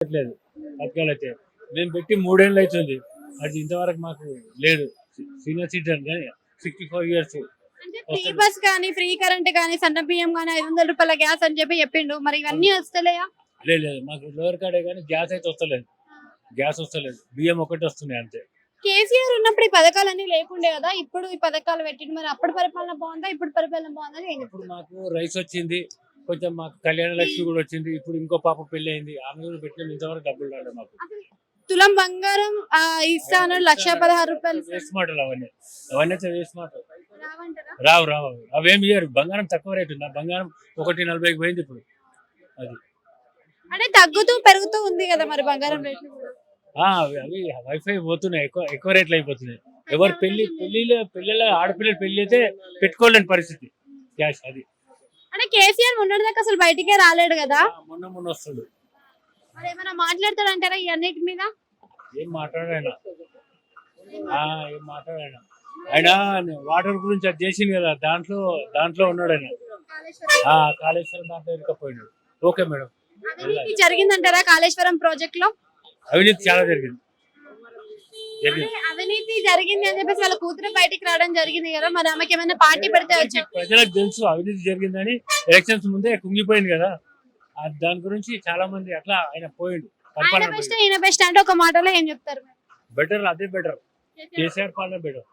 లేదు పథకాలు అయితే మేము పెట్టి 3 ఏళ్ళు అవుతుంది. అది ఇంతవరకు మాకు లేదు. సీనియర్ సిటిజన్ కానీ 64 years అంటే ఫ్రీ బస్ కానీ ఫ్రీ కరెంట్ కానీ సన్న బియ్యం కానీ 500 రూపాయల గ్యాస్ అని చెప్పి చెప్పిండు. మరి ఇవన్నీ వస్తలేయా? లేదు లేదు మాకు లోయర్ కార్డే కానీ గ్యాస్ అయితే వస్తలేదు. గ్యాస్ వస్తలేదు, బియ్యం ఒకటి వస్తున్నాయి అంతే. కేసీఆర్ ఉన్నప్పుడు ఈ పథకాలన్నీ లేకుండే కదా, ఇప్పుడు ఈ పథకాలు పెట్టిండు. మరి అప్పుడు పరిపాలన బాగుందా, ఇప్పుడు పరిపాలన బాగుందా? ఏం ఇప్పుడు చెప్తారు? మాకు రైస్ వచ్చింది, కొంచెం మాకు కళ్యాణ లక్ష్మి కూడా వచ్చింది. ఇప్పుడు ఇంకో పాప పెళ్లి అయింది, ఆమె కూడా పెట్టిన ఇంతవరకు డబ్బులు రాలేదు మాకు. అసలు తులం బంగారం ఇస్తా అన్నాడు, 1,16,000 రూపాయలు. వేస్ట్ మాటలు అవన్నీ, అవన్నీ అయితే వేస్ట్ మాటలు. రావంటారా? రావు రావు అవేమి ఇయ్యరు. బంగారం తక్కువ రేటు ఉంది, బంగారం 1.40కి పోయింది ఇప్పుడు. అది అంటే తగ్గుతూ పెరుగుతూ ఉంది కదా మరి బంగారం రేట్లు కూడా. అవి వైఫై పోతున్నాయి, ఎక్కువ ఎక్కువ రేట్లు అయిపోతున్నాయి. ఎవరు పిల్లల ఆడపిల్లల పెళ్లి అయితే పెట్టుకోలేని పరిస్థితి క్యాష్. అది అంటే కేసీఆర్ మొన్నటి దాకా అసలు బయటికే రాలేడు కదా, మొన్న వస్తాడు. మరి ఏమైనా మాట్లాడతాడంటారా ఈ అన్నిటి మీద? ఏం మాట్లాడాయన, ఏం మాట్లాడాయన. ఆయన వాటర్ గురించి అది చేసింది కదా, దాంట్లో ఉన్నాడు ఆయన. కాళేశ్వరం దాంట్లో ఇరుకపోయినాడు. Okay madam. అవినీతి జరిగిందంటారా కాళేశ్వరం ప్రాజెక్ట్ లో? అవినీతి చాలా జరిగింది. అవినీతి జరిగింది అని చెప్పేసి వాళ్ళ కూతురు బయటికి రావడం జరిగింది కదా, మరి ఆమెకి ఏమైనా పార్టీ పెడితే వచ్చా? ప్రజలకు తెలుసు అవినీతి జరిగిందని. ఎలక్షన్స్ ముందే కుంగిపోయింది కదా, దాని గురించి చాలా మంది అట్లా ఆయన పోయిండు. ఆయన బెస్ట్ ఈయన బెస్ట్ అంటే ఒక మాటలో ఏం చెప్తారు? బెటర్, అదే బెటర్. కేసీఆర్ పాలన బెటర్.